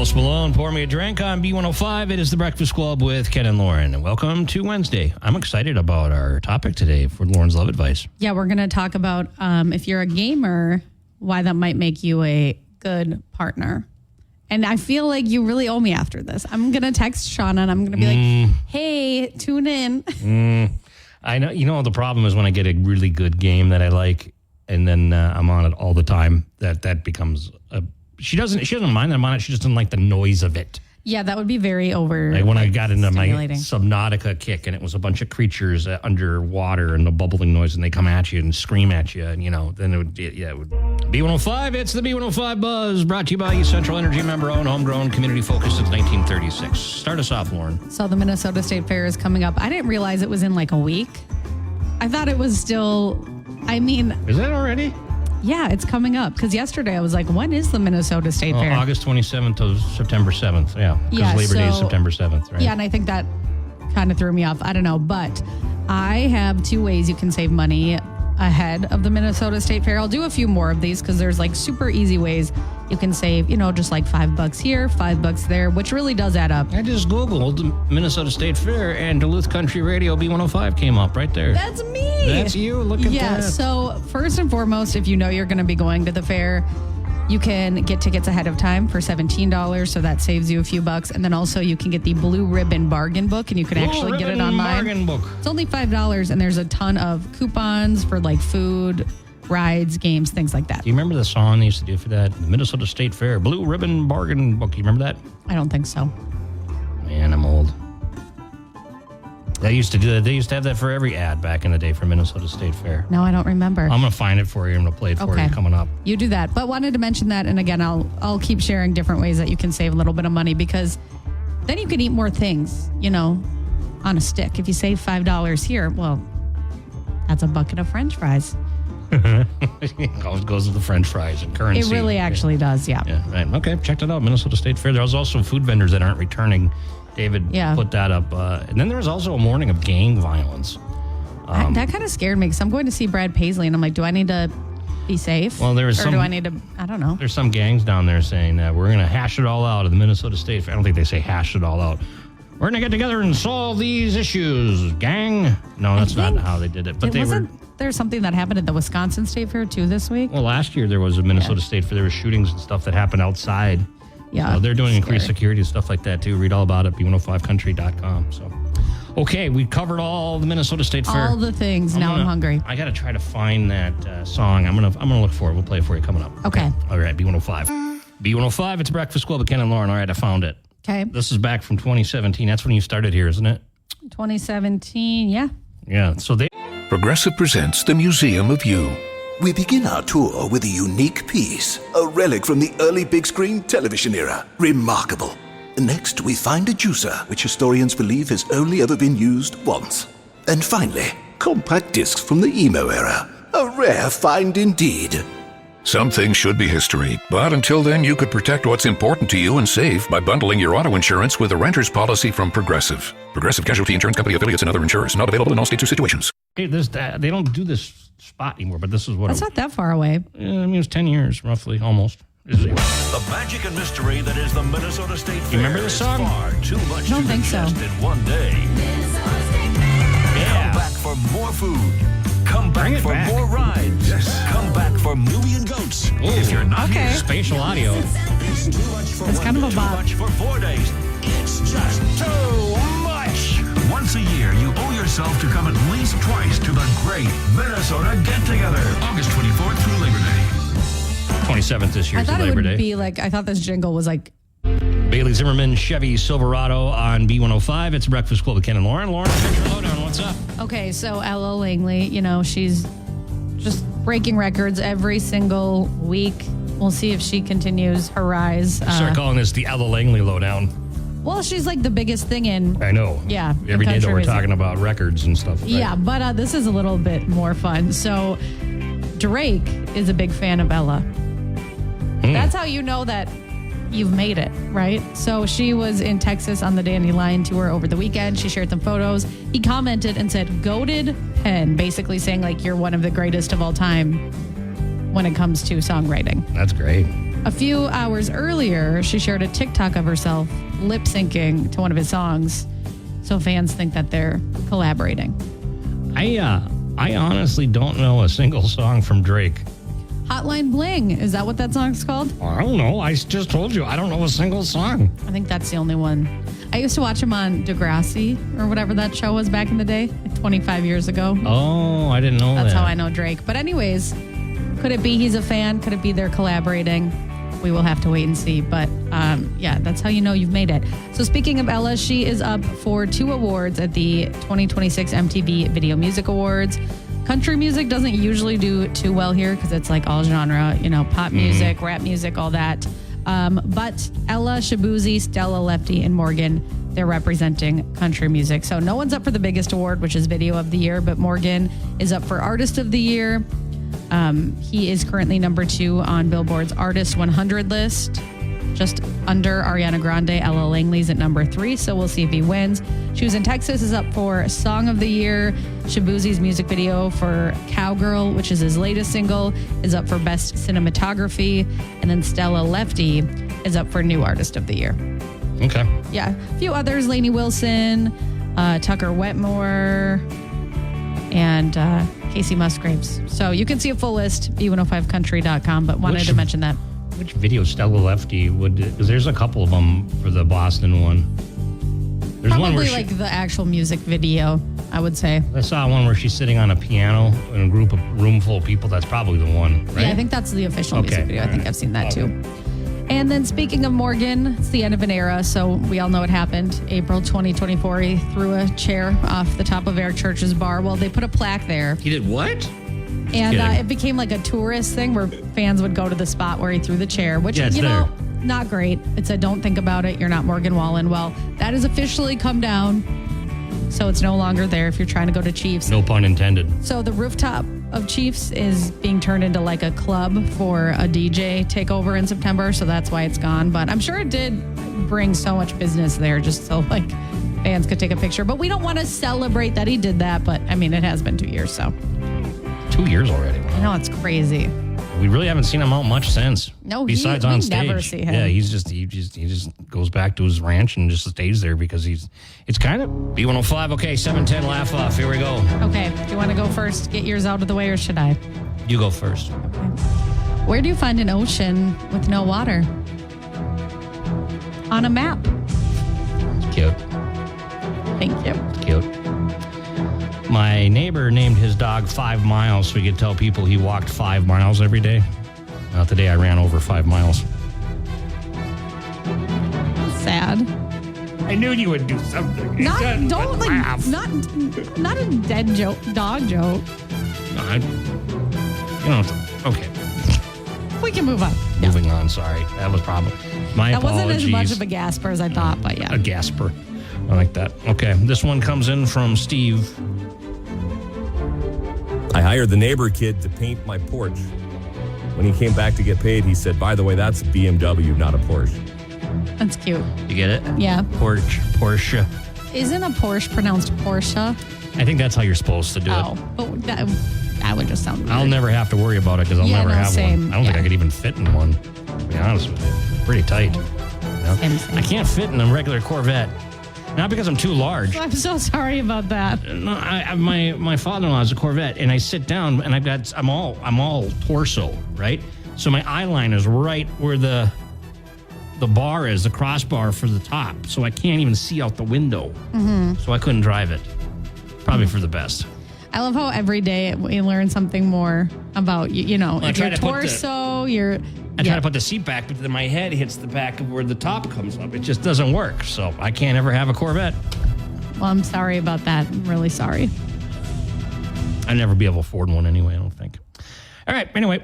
Post Malone, Pour Me a Drink on B105. It is the Breakfast Club with Ken and Lauren. And welcome to Wednesday. I'm excited about our topic today for Lauren's Love Advice. Yeah, we're going to talk about if you're a gamer, why that might make you a good partner. And I feel like you really owe me after this. I'm going to text Shauna and I'm going to be like, hey, tune in. I know. You know, the problem is when I get a really good game that I like and then I'm on it all the time, that becomes a... She doesn't mind that I'm on it. She just doesn't like the noise of it. Yeah, that would be very over. Like when I got into my Subnautica kick and it was a bunch of creatures underwater and the bubbling noise and they come at you and scream at you and, you know, then it would. B105, it's the B105 Buzz, brought to you by Central Energy, member-owned, homegrown, community-focused since 1936. Start us off, Lauren. So the Minnesota State Fair is coming up. I didn't realize it was in like a week. I thought it was still, Is that already? Yeah, it's coming up. Because yesterday I was like, when is the Minnesota State Fair? August 27th to September 7th. Yeah. Because Labor Day is September 7th, right? Yeah, and I think that kind of threw me off. I don't know. But I have two ways you can save money ahead of the Minnesota State Fair. I'll do a few more of these because there's like super easy ways you can save, just like $5 here, $5 there, which really does add up. I just Googled Minnesota State Fair and Duluth Country Radio B105 came up right there. That's me. That's you. Look at that. Yeah, so first and foremost, if you know you're going to be going to the fair, you can get tickets ahead of time for $17, so that saves you a few bucks. And then also you can get the Blue Ribbon Bargain Book, and you can actually get it online. Bargain Book. It's only $5, and there's a ton of coupons for like food, rides, games, things like that. Do you remember the song they used to do for that? The Minnesota State Fair, Blue Ribbon Bargain Book. You remember that? I don't think so. Man, I'm old. They used to do that. They used to have that for every ad back in the day for Minnesota State Fair. No, I don't remember. I'm going to find it for you. I'm going to play it for you coming up. You do that. But wanted to mention that. And again, I'll keep sharing different ways that you can save a little bit of money because then you can eat more things, on a stick. If you save $5 here, well, that's a bucket of French fries. It always goes with the French fries and currency. It really actually does, yeah. Yeah, right. Okay, checked it out. Minnesota State Fair. There's also food vendors that aren't returning. David put that up. And then there was also a morning of gang violence. That kind of scared me because I'm going to see Brad Paisley and I'm like, do I need to be safe? Well, do I need to, I don't know. There's some gangs down there saying that we're going to hash it all out at the Minnesota State Fair. I don't think they say hash it all out. We're going to get together and solve these issues, gang. No, that's not how they did it. But there's something that happened at the Wisconsin State Fair too this week. Well, last year there was a Minnesota State Fair. There were shootings and stuff that happened outside. Yeah, so they're doing increased security and stuff like that too. Read all about it, b105country.com. So, okay, we covered all the Minnesota State Fair. All the things. I'm hungry. I got to try to find that song. I'm gonna look for it. We'll play it for you coming up. Okay. All right, B105. B105. It's Breakfast Club with Ken and Lauren. All right, I found it. Okay. This is back from 2017. That's when you started here, isn't it? 2017. Yeah. Yeah. So Progressive presents the Museum of You. We begin our tour with a unique piece, a relic from the early big screen television era. Remarkable. Next, we find a juicer, which historians believe has only ever been used once. And finally, compact discs from the emo era. A rare find indeed. Some things should be history, but until then, you could protect what's important to you and save by bundling your auto insurance with a renter's policy from Progressive. Progressive Casualty Insurance Company affiliates and other insurers. Not available in all states or situations. Hey, they don't do this spot anymore, but this is what That's not that far away. Yeah, it was 10 years, roughly, almost. The magic and mystery that is the Minnesota State Fair. You remember this song? Far too much I don't to think so. digest in one day. Come back for more food. Come back for more rides. Yes. Come back for movie and goats. Ooh, if you're not here, spatial audio. It's too much for it's one, kind of a too bop. much for 4 days. It's just too much. Once a year, you owe yourself to come at least twice to the great Minnesota Get-Together. August 24th through Labor Day. 27th this year is Labor Day. I thought this jingle was like Bailey Zimmerman, Chevy Silverado on B105. It's Breakfast Club with Ken and Lauren. Lauren, check your lowdown. What's up? Okay, so Ella Langley, she's just breaking records every single week. We'll see if she continues her rise. Start calling this the Ella Langley lowdown. Well, she's like the biggest thing in. I know. Yeah. Every day that we're talking about records and stuff. Right? Yeah, but this is a little bit more fun. So Drake is a big fan of Ella. That's how you know that you've made it, right? So she was in Texas on the Dandelion tour over the weekend. She shared some photos. He commented and said, "Goated pen," basically saying like you're one of the greatest of all time when it comes to songwriting. That's great. A few hours earlier, she shared a TikTok of herself lip syncing to one of his songs. So fans think that they're collaborating. I honestly don't know a single song from Drake. Hotline Bling. Is that what that song's called? I don't know. I just told you. I don't know a single song. I think that's the only one. I used to watch him on Degrassi or whatever that show was back in the day, like 25 years ago. Oh, I didn't know That's that. how I know Drake. But anyways, could it be he's a fan? Could it be they're collaborating? We will have to wait and see. But yeah, that's how you know you've made it. So speaking of Ella, she is up for 2 awards at the 2026 MTV Video Music Awards. Country music doesn't usually do too well here because it's like all genre, pop music, rap music, all that. But Ella, Shabuzi, Stella Lefty, and Morgan, they're representing country music. So no one's up for the biggest award, which is Video of the Year, but Morgan is up for Artist of the Year. He is currently number 2 on Billboard's Artist 100 list. Just under Ariana Grande. Ella Langley's at number 3, so we'll see if he wins. Choose in Texas is up for Song of the Year. Shabuzi's music video for Cowgirl, which is his latest single, is up for Best Cinematography. And then Stella Lefty is up for New Artist of the Year. Okay. Yeah. A few others, Lainey Wilson, Tucker Wetmore, and Casey Musgraves. So you can see a full list, b105country.com, but wanted to mention that. Which video Stella Lefty would... Because there's a couple of them for the Boston one. There's Probably one where like the actual music video, I would say. I saw one where she's sitting on a piano in a room full of people. That's probably the one, right? Yeah, I think that's the official music video. I think I've seen that too. And then speaking of Morgan, it's the end of an era, so we all know what happened. April 2024, he threw a chair off the top of Eric Church's bar. Well, they put a plaque there. He did what? And it became like a tourist thing where fans would go to the spot where he threw the chair, which, not great. It said, don't think about it. You're not Morgan Wallen. Well, that has officially come down. So it's no longer there if you're trying to go to Chiefs. No pun intended. So the rooftop of Chiefs is being turned into like a club for a DJ takeover in September. So that's why it's gone. But I'm sure it did bring so much business there just so like fans could take a picture. But we don't want to celebrate that he did that. But I mean, it has been 2 years. So 2 years already. Wow. I know, it's crazy. We really haven't seen him out much since. No, besides on stage. Never see him. Yeah, he just goes back to his ranch and just stays there because it's kind of B105. Okay, 710 laugh off. Here we go. Okay, do you want to go first? Get yours out of the way, or should I? You go first. Okay. Where do you find an ocean with no water? On a map. It's cute. Thank you. It's cute. My neighbor named his dog 5 Miles so he could tell people he walked 5 miles every day. Well, today I ran over 5 miles. Sad. I knew you would do something. Not a dead dog joke. Okay. We can move on. Moving on, sorry. That was probably my That apologies. wasn't as much of a gasper as I thought, but yeah. A gasper. I like that. Okay, this one comes in from Steve. I hired the neighbor kid to paint my porch. When he came back to get paid, he said, by the way, that's a BMW, not a Porsche. That's cute. You get it? Yeah. Porsche. Isn't a Porsche pronounced Porsche? I think that's how you're supposed to do it. But that would just sound weird. I'll never have to worry about it because I'll never have same. one. I don't think I could even fit in one, to be honest with you. Pretty tight. Same. I can't fit in a regular Corvette. Not because I'm too large. I'm so sorry about that. No, my father-in-law has a Corvette, and I sit down, and I'm all torso, right? So my eye line is right where the bar is, the crossbar for the top. So I can't even see out the window. Mm-hmm. So I couldn't drive it. Probably for the best. I love how every day we learn something more about you. If your torso, I try to put the seat back, but then my head hits the back of where the top comes up. It just doesn't work. So I can't ever have a Corvette. Well, I'm sorry about that. I'm really sorry. I'd never be able to afford one anyway, I don't think. All right, anyway.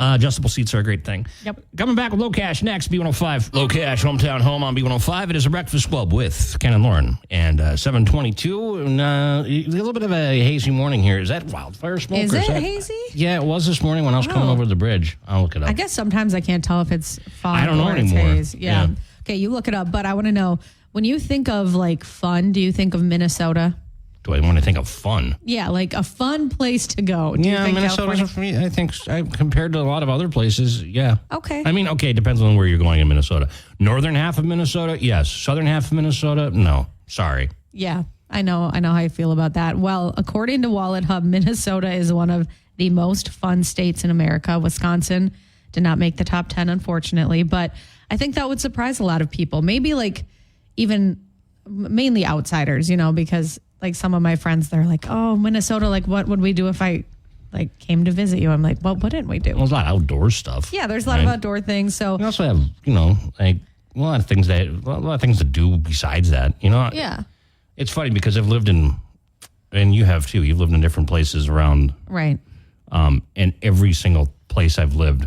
Adjustable seats are a great thing. Yep. Coming back with Low Cash next, B105. Low Cash, hometown home on B105. It is a breakfast club with Ken and Lauren. And 7:22, and a little bit of a hazy morning here. Is that wildfire smoke? Is it hazy? Yeah, it was this morning when I was coming over the bridge. I'll look it up. I guess sometimes I can't tell if it's fog I don't know or it's anymore. haze. Yeah. Okay, you look it up. But I want to know, when you think of like fun, do you think of Minnesota? Do I want to think of fun? Yeah, like a fun place to go. Do you Yeah, think Minnesota's for me. I think compared to a lot of other places, yeah. Okay. I mean, okay, it depends on where you're going in Minnesota. Northern half of Minnesota, yes. Southern half of Minnesota, no. Sorry. Yeah, I know how you feel about that. Well, according to Wallet Hub, Minnesota is one of the most fun states in America. Wisconsin did not make the top 10, unfortunately, but I think that would surprise a lot of people. Maybe like even mainly outsiders, because like some of my friends, they're like, oh, Minnesota, like what would we do if I like came to visit you? I'm like, what wouldn't we do? Well, there's a lot of outdoor stuff. Yeah, there's a lot of outdoor things. So we also have, like a lot of things to do besides that, Yeah. It's funny because I've lived in, and you have too, you've lived in different places around. Right. And every single place I've lived,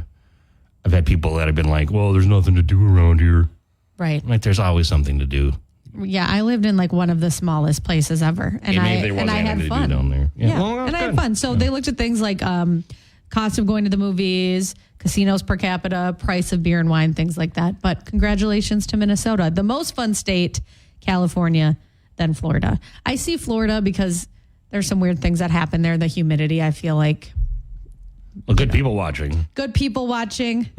I've had people that have been like, well, there's nothing to do around here. Right. Like there's always something to do. Yeah, I lived in like one of the smallest places ever, and I had fun down there. Yeah, well, and I had fun. So they looked at things like cost of going to the movies, casinos per capita, price of beer and wine, things like that. But congratulations to Minnesota, the most fun state, California, then Florida. I see Florida because there's some weird things that happen there. The humidity, I feel like. Well, good people watching. Good people watching.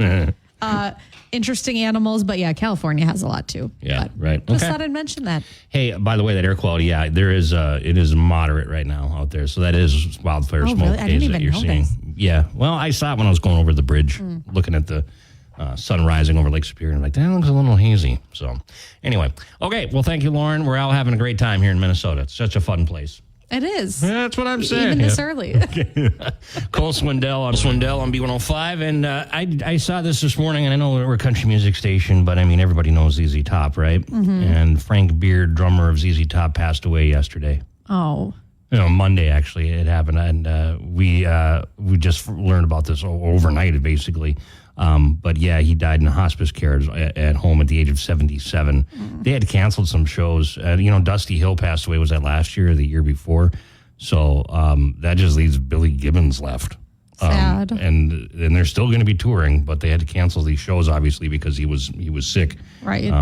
Interesting animals, but yeah, California has a lot too. Yeah, but right. Just thought I'd mention that. Hey, by the way, that air quality, there is. It is moderate right now out there, so that is wildfire smoke really? I didn't days even that you're know seeing. this. Yeah, well, I saw it when I was going over the bridge, looking at the sun rising over Lake Superior, and I'm like, that looks a little hazy. So, anyway, okay. Well, thank you, Lauren. We're all having a great time here in Minnesota. It's such a fun place. It is. That's what I'm saying. Even this early. Cole Swindell on B105. And I saw this morning, and I know we're a country music station, but I mean, everybody knows ZZ Top, right? Mm-hmm. And Frank Beard, drummer of ZZ Top, passed away yesterday. Oh. Monday, actually, it happened. And we just learned about this overnight, basically. But yeah, he died in hospice care at home at the age of 77. They had canceled some shows. Dusty Hill passed away. Was that last year or the year before? So that just leaves Billy Gibbons left. Sad. And they're still going to be touring, but they had to cancel these shows obviously because he was sick. Right.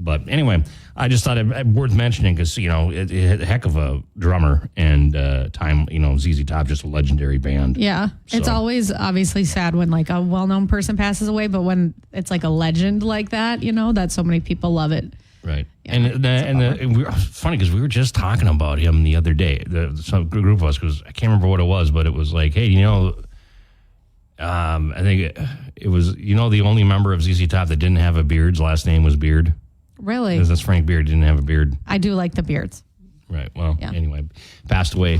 But anyway, I just thought it worth mentioning because a heck of a drummer and ZZ Top, just a legendary band. Yeah, so. It's always obviously sad when like a well-known person passes away, but when it's like a legend like that, that so many people love it. Right. Yeah, it's funny because we were just talking about him the other day. Some group of us, because I can't remember what it was, but it was like, hey, I think it was, the only member of ZZ Top that didn't have a beard. His last name was Beard. Really? Because that's Frank Beard, didn't have a beard. I do like the beards. Right. Well, Anyway, passed away,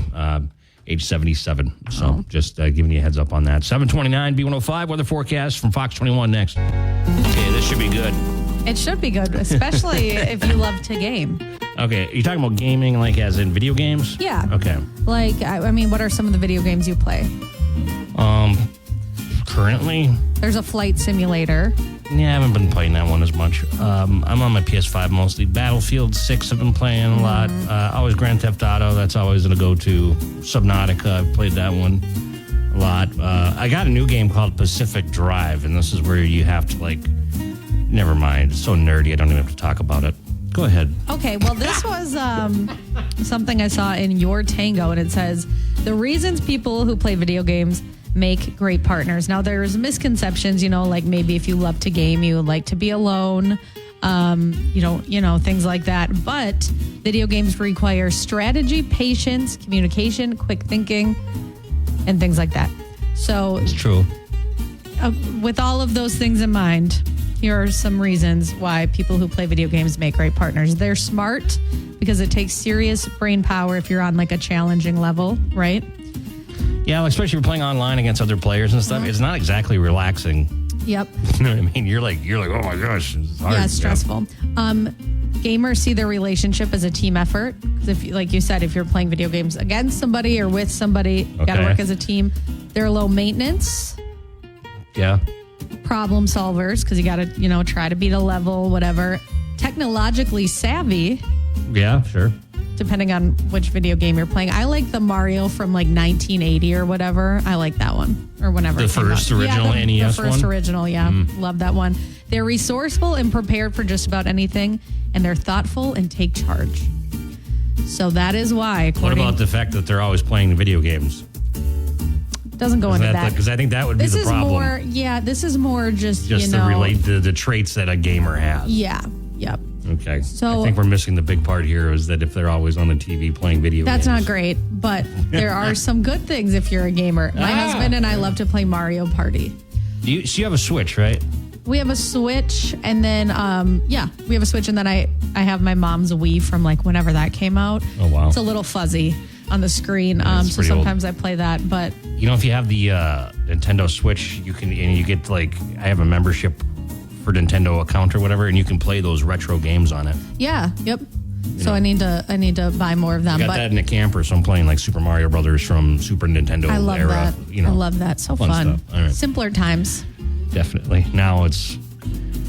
age 77. So just giving you a heads up on that. 729 B105 weather forecast from Fox 21 next. Okay, this should be good. It should be good, especially if you love to game. Okay, you're talking about gaming like as in video games? Yeah. Okay. Like, I mean, what are some of the video games you play? Currently? There's a flight simulator. Yeah, I haven't been playing that one as much. I'm on my PS5 mostly. Battlefield 6 I've been playing a lot. Always Grand Theft Auto. That's always going to go to. Subnautica, I've played that one a lot. I got a new game called Pacific Drive, and this is where you have to, never mind. It's so nerdy, I don't even have to talk about it. Go ahead. Okay, well, this was something I saw in Your Tango, and it says, the reasons people who play video games make great partners. Now, there's misconceptions, like maybe if you love to game, you like to be alone, things like that. But video games require strategy, patience, communication, quick thinking, and things like that. So it's true. With all of those things in mind, here are some reasons why people who play video games make great partners. They're smart because it takes serious brain power if you're on like a challenging level, right? Yeah, especially if you're playing online against other players and stuff. It's not exactly relaxing. Yep. You know what I mean? You're like, oh my gosh, it's hard. Yeah, it's stressful. Gamers see their relationship as a team effort. Because if, like you said, if you're playing video games against somebody or with somebody, you got to work as a team. They're low maintenance. Yeah. Problem solvers, because you got to, try to beat a level, whatever. Technologically savvy. Yeah, sure. Depending on which video game you're playing. I like the Mario from 1980 or whatever. I like that one. Or whenever. The first original NES one? The first original, yeah. Mm. Love that one. They're resourceful and prepared for just about anything. And they're thoughtful and take charge. So that is why. What about the fact that they're always playing video games? Doesn't go into that. Because I think that would be the problem. This is more just to relate to the traits that a gamer has. Yeah. Yep. Okay. So I think we're missing the big part here is that if they're always on the TV playing video games. That's not great, but there are some good things if you're a gamer. My husband and I love to play Mario Party. So you have a Switch, right? We have a Switch, and then, we have a Switch, and then I have my mom's Wii from like whenever that came out. Oh, wow. It's a little fuzzy on the screen, so sometimes I play that, but... If you have the Nintendo Switch, you get like, I have a membership for Nintendo account or whatever, and you can play those retro games on it. Yeah, yep. So I need to buy more of them. I got that in a camper, so I'm playing like Super Mario Brothers from Super Nintendo era. I love that. I love that. So fun. Stuff. All right. Simpler times. Definitely. Now it's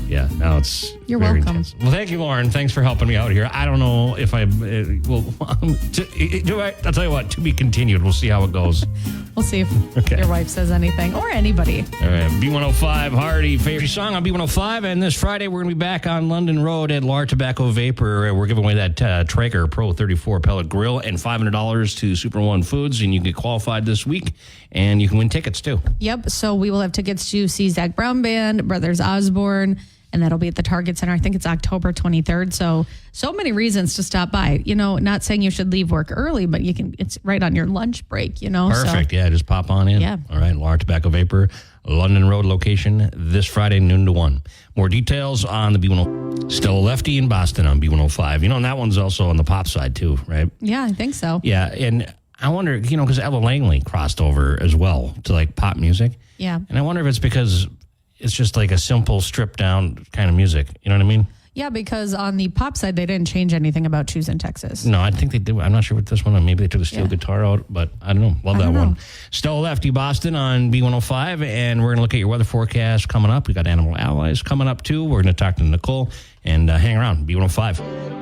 You're very welcome. intense. Well, thank you, Lauren. Thanks for helping me out here. I don't know if I'll tell you what, to be continued. We'll see how it goes. We'll see if your wife says anything or anybody. All right. B105, Hardy, favorite song on B105. And this Friday, we're going to be back on London Road at Lar Tobacco Vapor. We're giving away that Traeger Pro 34 pellet grill and $500 to Super One Foods. And you get qualified this week. And you can win tickets, too. Yep. So we will have tickets to see Zach Brown Band, Brothers Osborne, and that'll be at the Target Center. I think it's October 23rd. So many reasons to stop by. Not saying you should leave work early, but it's right on your lunch break, Perfect. Yeah, just pop on in. Yeah. All right, Lar Tobacco Vapor, London Road location this Friday, noon to 1. More details on the B105. Still a lefty in Boston on B105. And that one's also on the pop side, too, right? Yeah, I think so. Yeah, and I wonder, because Ella Langley crossed over as well to like pop music. Yeah. And I wonder if it's because it's just like a simple, stripped down kind of music. You know what I mean? Yeah, because on the pop side, they didn't change anything about Choosing Texas. No, I think they did. I'm not sure what this one. Maybe they took the steel guitar out, but I don't know. Love that one. Still lefty Boston on B105, and we're going to look at your weather forecast coming up. We got Animal Allies coming up, too. We're going to talk to Nicole and hang around. B105.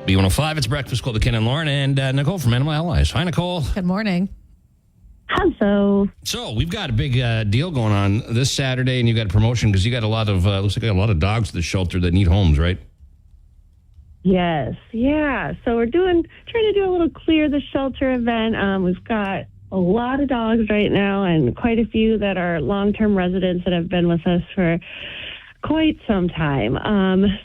B105, it's Breakfast Club with Ken and Lauren and Nicole from Animal Allies. Hi, Nicole. Good morning. Hello. So we've got a big deal going on this Saturday, and you've got a promotion because you got a lot of looks like you got a lot of dogs at the shelter that need homes, right? Yes, yeah. So we're trying to do a little clear the shelter event. We've got a lot of dogs right now, and quite a few that are long-term residents that have been with us for quite some time.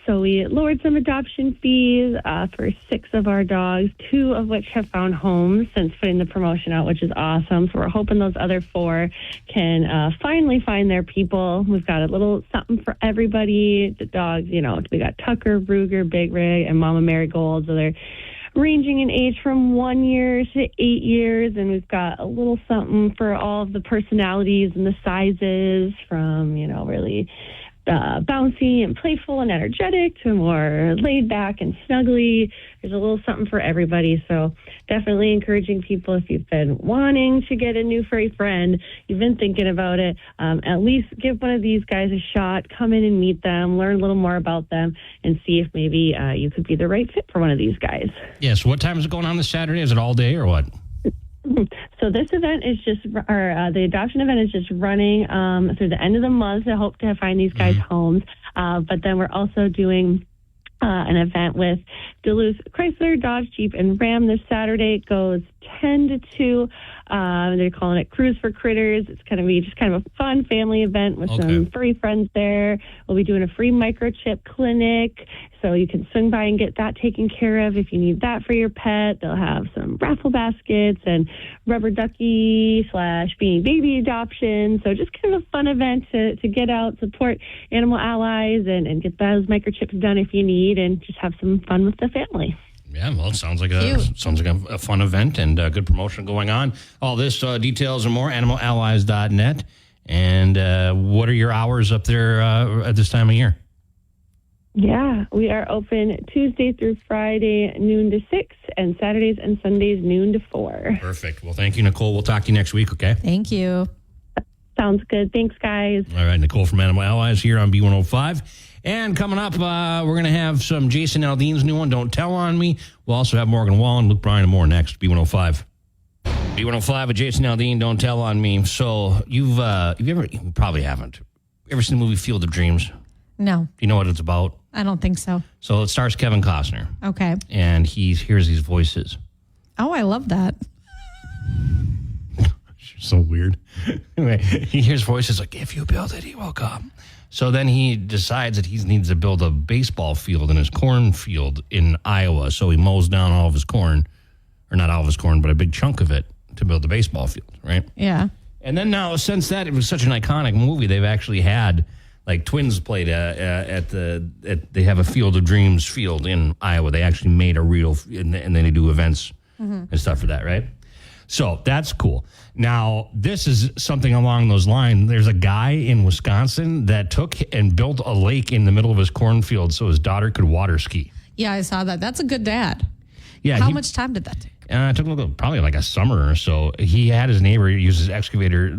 So we lowered some adoption fees for 6 of our dogs, 2 of which have found homes since putting the promotion out, which is awesome. So we're hoping those other 4 can finally find their people. We've got a little something for everybody. The dogs, we got Tucker, Ruger, Big Rig, and Mama Marigold. So they're ranging in age from 1 year to 8 years, and we've got a little something for all of the personalities and the sizes from, really bouncy and playful and energetic to more laid back and snuggly. There's a little something for everybody. So definitely encouraging people, if you've been wanting to get a new furry friend, you've been thinking about it, at least give one of these guys a shot. Come in and meet them, learn a little more about them, and see if maybe you could be the right fit for one of these guys. Yeah, so what time is it going on this Saturday? Is it all day or what? So this event is the adoption event is just running through the end of the month. I hope to find these guys homes. But then we're also doing an event with Duluth Chrysler, Dodge, Jeep, and Ram this Saturday. It goes 10 to 2. They're calling it Cruise for Critters. It's going to be just kind of a fun family event with some furry friends there. We'll be doing a free microchip clinic, so you can swing by and get that taken care of if you need that for your pet. They'll have some raffle baskets and rubber ducky / beanie baby adoption. So just kind of a fun event to get out, support Animal Allies, and get those microchips done if you need, and just have some fun with the family. Yeah, well, it sounds like a fun event and good promotion going on. All this details and more, animalallies.net. And what are your hours up there at this time of year? Yeah, we are open Tuesday through Friday, noon to 6, and Saturdays and Sundays, noon to 4. Perfect. Well, thank you, Nicole. We'll talk to you next week, okay? Thank you. Sounds good. Thanks, guys. All right, Nicole from Animal Allies here on B105. And coming up, we're going to have some Jason Aldean's new one, Don't Tell on Me. We'll also have Morgan Wallen, Luke Bryan, and more next. B105. B105 with Jason Aldean, Don't Tell on Me. So you probably haven't. You ever seen the movie Field of Dreams? No. Do you know what it's about? I don't think so. So it stars Kevin Costner. Okay. And he hears these voices. Oh, I love that. So weird. Anyway, he hears voices like, if you build it, he will come. So then he decides that he needs to build a baseball field in his cornfield in Iowa. So he mows down all of his corn, or not all of his corn, but a big chunk of it to build the baseball field, right? Yeah. And then now, since that, it was such an iconic movie, they've actually had, like, Twins played they have a Field of Dreams field in Iowa. They actually made a real, and then they do events and stuff for that, right? So that's cool. Now, this is something along those lines. There's a guy in Wisconsin that took and built a lake in the middle of his cornfield so his daughter could water ski. Yeah, I saw that. That's a good dad. Yeah. How much time did that take? It took probably like a summer or so. He had his neighbor use his excavator,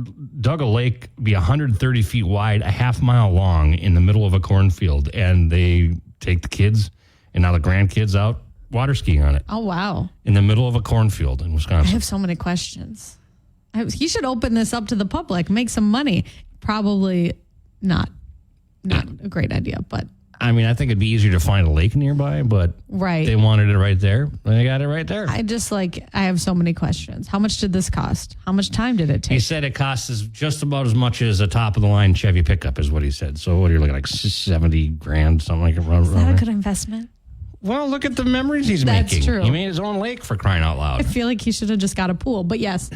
dug a lake, be 130 feet wide, a half mile long in the middle of a cornfield. And they take the kids and now the grandkids out water skiing on it. Oh, wow. In the middle of a cornfield in Wisconsin. I have so many questions. He should open this up to the public, make some money. Probably not a great idea, but. I mean, I think it'd be easier to find a lake nearby, but right. They wanted it right there. They got it right there. I have so many questions. How much did this cost? How much time did it take? He said it costs just about as much as a top-of-the-line Chevy pickup is what he said. So what are you looking at, like 70 grand, something like that? Is that a good investment? Well, look at the memories he's That's making. True. He made his own lake, for crying out loud. I feel like he should have just got a pool, but yes.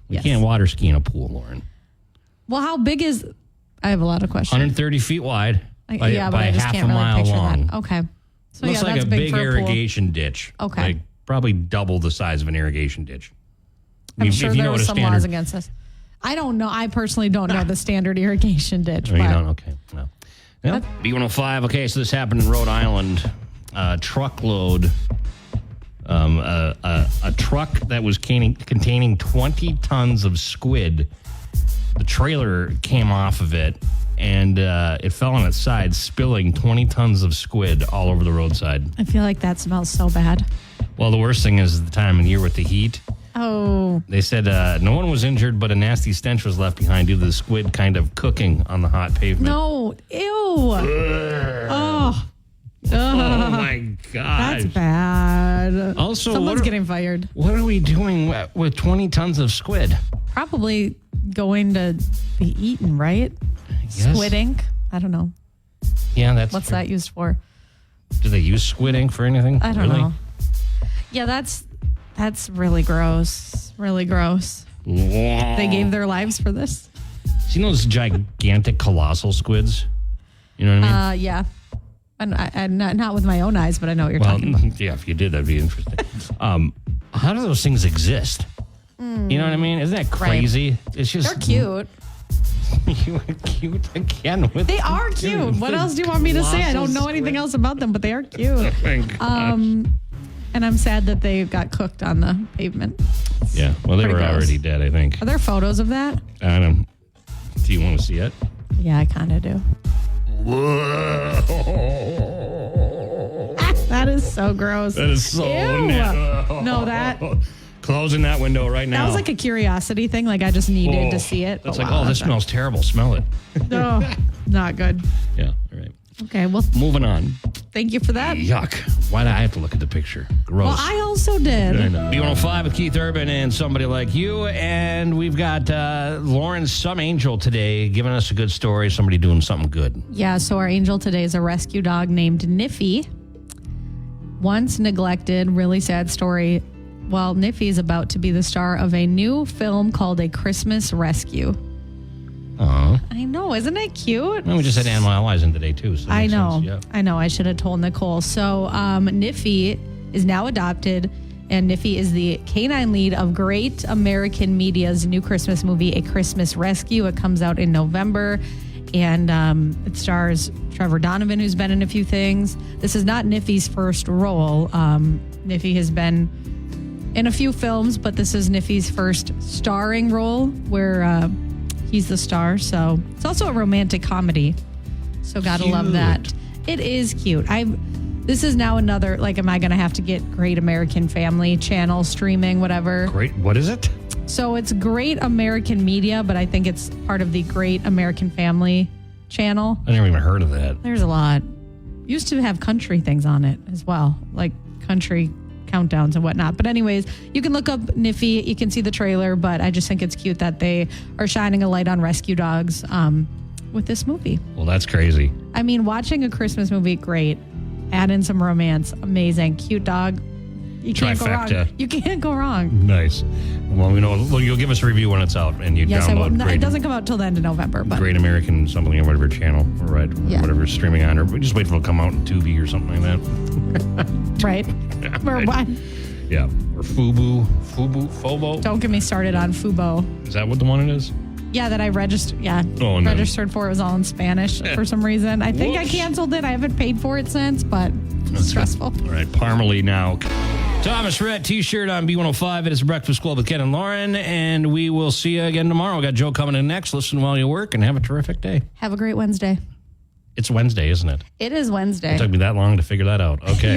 You can't water ski in a pool, Lauren. Well, how big is... I have a lot of questions. 130 feet wide by I just half can't a mile really picture long. that. Okay. So looks like that's a big big for irrigation ditch. Okay. Like probably double the size of an irrigation ditch. I'm sure there were some laws against this. I don't know. I personally don't know the standard irrigation ditch. Oh, you don't? Okay. No. Well, B105. Okay, so this happened in Rhode Island. Truckload. A truck that was containing 20 tons of squid. The trailer came off of it, and it fell on its side, spilling 20 tons of squid all over the roadside. I feel like that smells so bad. Well, the worst thing is the time of year with the heat. Oh. They said no one was injured, but a nasty stench was left behind due to the squid kind of cooking on the hot pavement. No. Ew. Oh. Oh, my God. That's bad. Also, someone's getting fired. What are we doing with 20 tons of squid? Probably going to be eaten, right? Squid ink? I don't know. Yeah, that's What's that used for? Do they use squid ink for anything? I don't know. Yeah, that's really gross. Really gross. They gave their lives for this. See those gigantic, colossal squids? You know what I mean? Yeah. And not with my own eyes, but I know what you're talking about. Yeah, if you did, that'd be interesting. How do those things exist? You know what I mean? Isn't that crazy? Right. It's just they're cute. You are cute again. They are cute. What else do you want me to say? I don't know anything else about them, but they are cute. And I'm sad that they got cooked on the pavement. Yeah, well, they were gross. already dead, I think. Are there photos of that? I don't. Do you want to see it? Yeah, I kind of do. That is so gross. That is so No, that. Closing that window right now. That was like a curiosity thing. Like I just needed to see it. That's this smells terrible. Smell it. No, not good. Yeah, all right. Okay, well. Moving on. Thank you for that. Yuck. Why did I have to look at the picture? Gross. Well, I also did. B105 with Keith Urban and Somebody Like You. And we've got Lauren's Some Angel today giving us a good story. Somebody doing something good. Yeah, so our angel today is a rescue dog named Niffy. Once neglected, really sad story. Well, Niffy is about to be the star of a new film called A Christmas Rescue. Aw. I know. Isn't it cute? And we just had Animal Allies in today, too. So I know. Yeah. I know. I should have told Nicole. So Niffy is now adopted, and Niffy is the canine lead of Great American Media's new Christmas movie, A Christmas Rescue. It comes out in November, and it stars Trevor Donovan, who's been in a few things. This is not Niffy's first role. Niffy has been in a few films, but this is Niffy's first starring role where he's the star. So it's also a romantic comedy. So gotta love that. It is cute. This is now another, like, am I going to have to get Great American Family channel streaming, whatever? Great. What is it? So it's Great American Media, but I think it's part of the Great American Family channel. I never even heard of that. There's a lot. Used to have country things on it as well, like country countdowns and whatnot. But anyways, you can look up Niffy. You can see the trailer, but I just think it's cute that they are shining a light on rescue dogs with this movie. Well, that's crazy. I mean, watching a Christmas movie, great. Add in some romance, amazing. Cute dog. You can't go wrong. You can't go wrong. Nice. Well, we know. Well, you'll give us a review when it's out, and you Yes, I will. download. It doesn't come out till the end of November, but Great American something or whatever channel, or right? Yeah. Whatever's streaming on, or just wait for it'll come out in Tubi or something like that. right. Or what? Yeah, or Fobo. Don't get me started on Fubo. Is that what the one it is? Yeah, that I registered. Yeah, Oh, no. registered for. It was all in Spanish for some reason. I think I canceled it. I haven't paid for it since, but it's stressful. All right, Parmalee now. Thomas Rhett T-shirt on B105. It is Breakfast Club with Ken and Lauren, and we will see you again tomorrow. We got Joe coming in next. Listen while you work, and have a terrific day. Have a great Wednesday. It's Wednesday, isn't it? It is Wednesday. It took me that long to figure that out. Okay.